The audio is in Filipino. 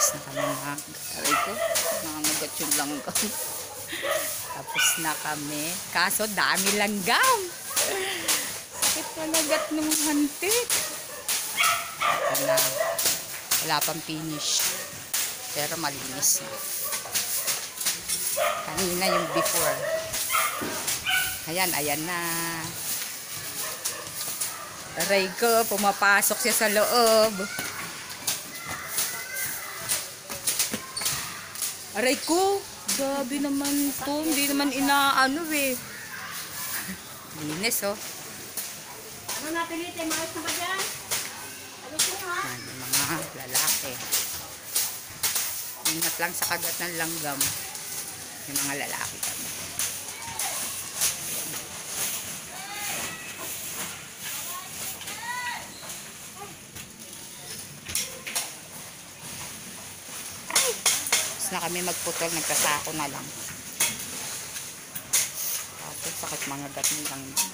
Tapos na kami aray ko, nangangagat yung langgam. Tapos na kami. Kaso dami langgam. Sakit talagat nung hantik. Ito na. Wala pang finish. Pero malinis na. Kanina yung before. Ayan, ayan na. Aray ko, pumapasok siya sa loob. Aray ko, gabi naman to. Hindi naman inaano eh. Linis oh. Ano napilitin? Maayos na ba dyan? Ano po ha? Yan, yung mga lalaki. Ingat lang sa kagat ng langgam. Yung mga lalaki kami. Tapos na kami magputol, nagkasako na lang. Tapos sakit mga gat ng langgam.